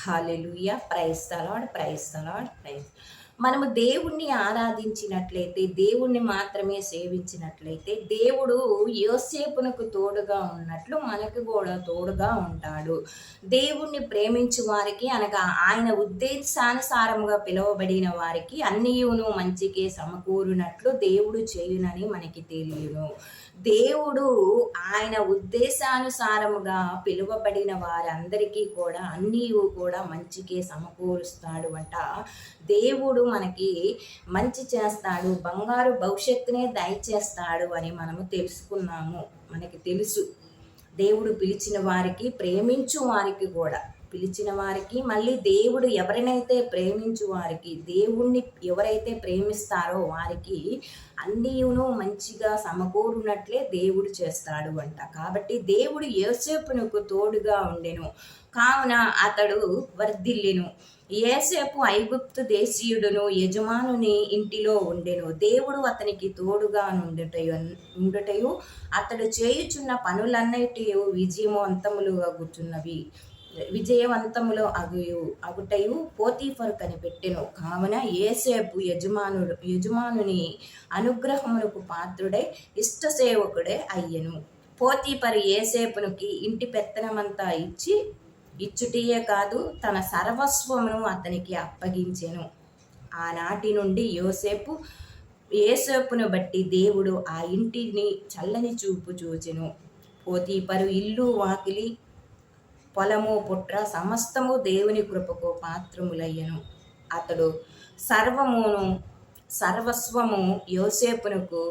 Hallelujah. Praise the Lord, praise the Lord, praise. మనము దేవుణ్ణి ఆరాధించినట్లయితే, దేవుణ్ణి మాత్రమే సేవించినట్లయితే, దేవుడు యోసేపునకు తోడుగా ఉన్నట్లు మనకు కూడా తోడుగా ఉంటాడు. దేవుణ్ణి ప్రేమించు వారికి అనగా ఆయన ఉద్దేశానుసారముగా పిలువబడిన వారికి అన్నియును మంచికే సమకూరునట్లు దేవుడు చేయునని మనకి తెలియను. దేవుడు ఆయన ఉద్దేశానుసారముగా పిలువబడిన వారందరికీ కూడా అన్నీ కూడా మంచికే సమకూరుస్తాడు అంట. దేవుడు మనకి మంచి చేస్తాడు, బంగారు భవిష్యత్తునే దయచేస్తాడు అని మనము తెలుసుకున్నాము. మనకి తెలుసు దేవుడు పిలిచిన వారికి, ప్రేమించు వారికి కూడా పిలిచిన వారికి, మళ్ళీ దేవుడు ఎవరినైతే ప్రేమించు వారికి, దేవుణ్ణి ఎవరైతే ప్రేమిస్తారో వారికి అన్నీయును మంచిగా సమకూరునట్లే దేవుడు చేస్తాడు అంట. కాబట్టి దేవుడు యోసేపునకు తోడుగా ఉండెను, కావున అతడు వర్ధిల్లెను. యోసేపు ఐగుప్తు దేశీయుడును యజమానుని ఇంటిలో ఉండెను. దేవుడు అతనికి తోడుగా ఉండుటయు అతడు చేయుచున్న పనులన్నిటియు విజయవంతములు అగుటయు పోతీఫరు కనిపెట్టెను. కావున యోసేపు యజమానుని అనుగ్రహమునకు పాత్రుడై ఇష్టసేవకుడే అయ్యెను. పోతీఫరు యోసేపునికి ఇంటి పెత్తనమంతా ఇచ్చుటియే కాదు, తన సర్వస్వమును అతనికి అప్పగించెను. ఆనాటి నుండి యోసేపును బట్టి దేవుడు ఆ ఇంటిని చల్లని చూపు చూచెను. పోతీఫరు ఇల్లు, వాకిలి, పొలము, పుట్ర సమస్తము దేవుని కృపకు పాత్రములయ్యను. అతడు సర్వస్వము యోసేపునకు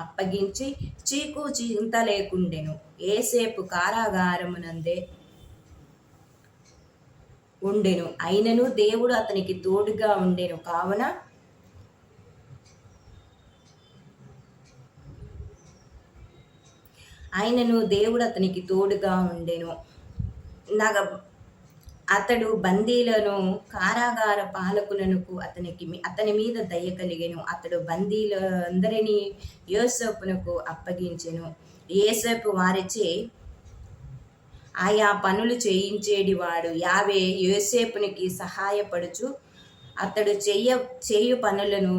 అప్పగించి చీకు చింత లేకుండెను. యోసేపు కారాగారమునందే ఉండెను, అయినను దేవుడు అతనికి తోడుగా ఉండెను. కావున అతడు బందీలను, కారాగార పాలకులను అతని మీద దయ కలిగెను. అతడు బందీలందరినీ యోసేపునకు అప్పగించెను. యోసేపు వారిచే ఆయా పనులు చేయించేడివాడు. యావే యోసేపునికి సహాయపడుచు అతడు చేయు పనులను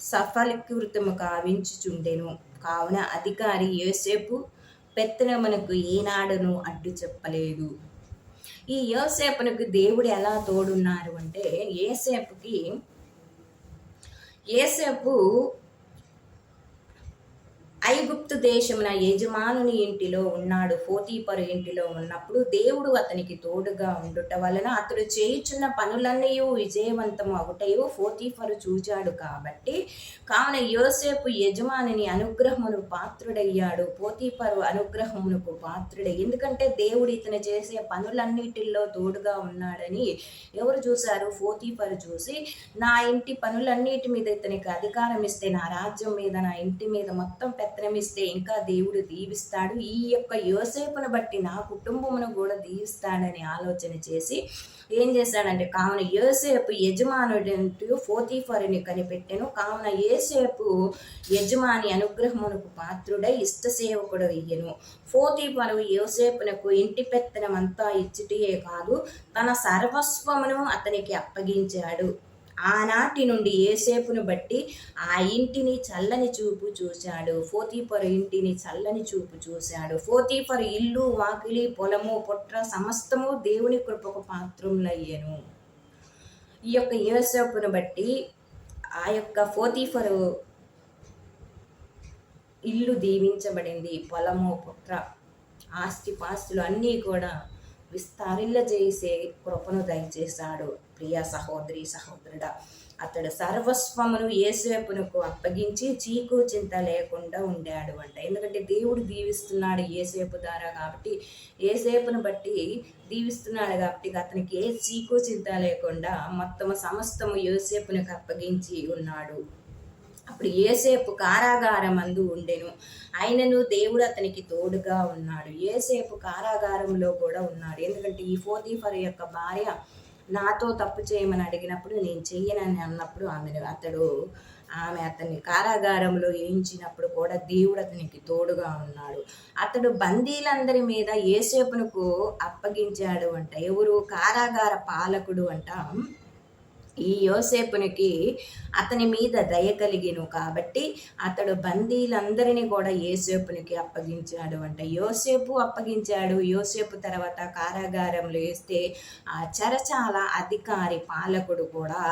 సఫలీకృతము కావించుచుండెను. కావున అధికారి యోసేపు పెత్తనమునకు ఏనాడును అడ్డు చెప్పలేదు. ఈ యోసేపునకు దేవుడు ఎలా తోడున్నారు అంటే, యోసేపు ఐగుప్తు దేశమున యజమానుని ఇంటిలో ఉన్నాడు. పోతీఫరు ఇంటిలో ఉన్నప్పుడు దేవుడు అతనికి తోడుగా ఉండుట వలన అతడు చేయుచున్న పనులన్నీ విజయవంతము అగుటయు పోతీఫరు చూచాడు. కావున యోసేపు యజమానుని అనుగ్రహమును పాత్రుడయ్యాడు, పోతీఫరు అనుగ్రహమునకు పాత్రుడే. ఎందుకంటే దేవుడు ఇతను చేసే పనులన్నిటిల్లో తోడుగా ఉన్నాడని ఎవరు చూశారు? పోతీఫరు చూసి, నా ఇంటి పనులన్నిటి మీద ఇతనికి అధికారం ఇస్తే, నా రాజ్యం మీద, నా ఇంటి మీద మొత్తం పెత్తనమిస్తే ఇంకా దేవుడు దీవిస్తాడు, ఈ యొక్క యోసేపును బట్టి నా కుటుంబమును కూడా దీవిస్తాడని ఆలోచన చేసి ఏం చేశాడంటే, కావున యోసేపు యజమానుడంటూ పోతీఫరుని కనిపెట్టెను. కావున యోసేపు యజమాని అనుగ్రహమునకు పాత్రుడై ఇష్టసేవకుడు అయ్యెను. పోతీఫరు యోసేపునకు ఇంటి పెత్తనమంతా ఇచ్చుటయే కాదు, తన సర్వస్వమును అతనికి అప్పగించాడు. ఆనాటి నుండి యోసేపును బట్టి ఆ ఇంటిని చల్లని చూపు చూశాడు. పోతీఫరు ఇంటిని చల్లని చూపు చూశాడు. పోతీఫరు ఇల్లు, వాకిలి, పొలము, పుట్ర సమస్తము దేవుని కృపకు పాత్రములయ్యెను. ఈ యొక్క యోసేపును బట్టి ఆ యొక్క పోతీఫరు ఇల్లు దీవించబడింది. పొలము, పుట్ర, ఆస్తిపాస్తులు అన్నీ కూడా విస్తరిల్లజేసే కృపను దయచేశాడు. ప్రియ సహోదరి సహోదరుడా, అతడు సర్వస్వమును యోసేపునకు అప్పగించి చీకు చింత లేకుండా ఉండాడు అంట. ఎందుకంటే దేవుడు దీవిస్తున్నాడు యోసేపు ద్వారా, కాబట్టి యోసేపును బట్టి దీవిస్తున్నాడు కాబట్టి అతనికి ఏ చీకు చింత లేకుండా సమస్తము యోసేపునకు అప్పగించి ఉన్నాడు. అప్పుడు యోసేపు కారాగారమందు ఉండెను, అయినను దేవుడు అతనికి తోడుగా ఉన్నాడు. యోసేపు కారాగారంలో కూడా ఉన్నాడు. ఎందుకంటే ఈ పోతీఫరు యొక్క భార్య నాతో తప్పు చేయమని అడిగినప్పుడు నేను చెయ్యనని అన్నప్పుడు అతడు ఆమె అతన్ని కారాగారంలో వేయించినప్పుడు కూడా దేవుడు అతనికి తోడుగా ఉన్నాడు. అతడు బందీలందరి మీద యోసేపునకు అప్పగించాడు అంట. ఎవరు? కారాగార పాలకుడు అంట. ఈ యోసేపునికి అతని మీద దయ కలిగిను కాబట్టి అతడు బందీలందరినీ కూడా యోసేపునికి అప్పగించాడు అంట. యోసేపు అప్పగించాడు. యోసేపు తర్వాత కారాగారంలో వేస్తే ఆ చెరచాల అధికారి పాలకుడు కూడా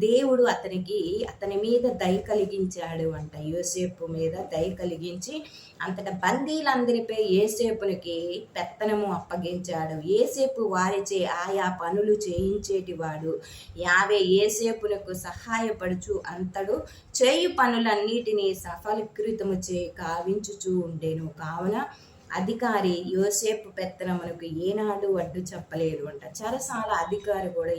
దేవుడు అతని మీద దయ కలిగించాడు అంట. యోసేపు మీద దయ కలిగించి అంతటా బందీలందరిపై యోసేపునికి పెత్తనము అప్పగించాడు. యోసేపు వారిచే ఆయా పనులు చేయించేటివాడు. యావే యోసేపునకు సహాయపడుచు అంతడు చేయు పనులన్నిటినీ సఫలీకృతము కావించుచూ ఉండెను. కావున అధికారి యోసేపు పెత్తనమునకు ఏనాడు అడ్డు చెప్పలేదు అంట. చెరసాల అధికారి కూడా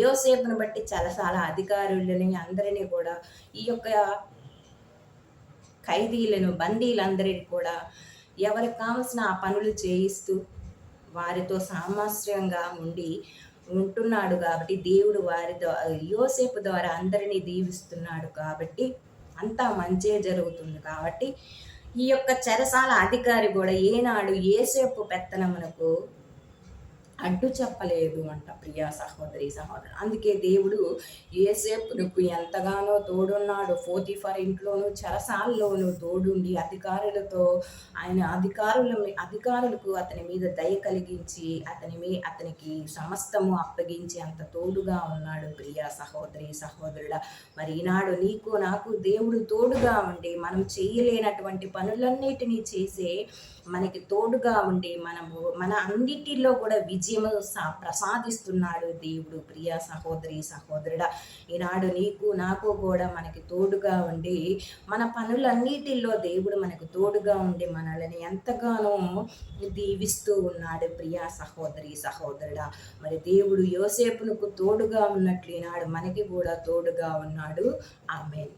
యోసేపును బట్టి చెరసాల అధికారులని అందరినీ కూడా ఈ యొక్క ఖైదీలను బందీలందరినీ కూడా ఎవరికి కావలసిన ఆ పనులు చేయిస్తూ వారితో సామరస్యంగా ఉంటున్నాడు కాబట్టి దేవుడు యోసేపు ద్వారా అందరినీ దీవిస్తున్నాడు కాబట్టి అంతా మంచే జరుగుతుంది. కాబట్టి ఈ యొక్క చెరసాల అధికారి కూడా ఏనాడు యోసేపు పెత్తనమునకు అడ్డు చెప్పలేదు అంట. ప్రియా సహోదరి సహోదరు, అందుకే దేవుడు యోసేపునకు ఎంతగానో తోడున్నాడు. పోతీఫర్ ఇంట్లోనూ చెరసాలలోనూ తోడుండి అధికారులకు అతని మీద దయ కలిగించి అతనికి సమస్తము అప్పగించి అంత తోడుగా ఉన్నాడు. ప్రియా సహోదరి సహోదరుడా, మరి ఈనాడు నీకు నాకు దేవుడు తోడుగా ఉండి మనం చేయలేనటువంటి పనులన్నిటినీ చేసే మనకి తోడుగా ఉండి మన అన్నిటిలో కూడా విజయము ప్రసాదిస్తున్నాడు దేవుడు. ప్రియా సహోదరి సహోదరుడా, ఈనాడు నీకు నాకు కూడా మనకి తోడుగా ఉండి మన పనులన్నిటిలో దేవుడు మనకు తోడుగా ఉండి మనల్ని ఎంతగానో దీవిస్తూ ఉన్నాడు. ప్రియా సహోదరి సహోదరుడా, మరి దేవుడు యోసేపునకు తోడుగా ఉన్నట్లు ఈనాడు మనకి కూడా తోడుగా ఉన్నాడు. ఆమేన్.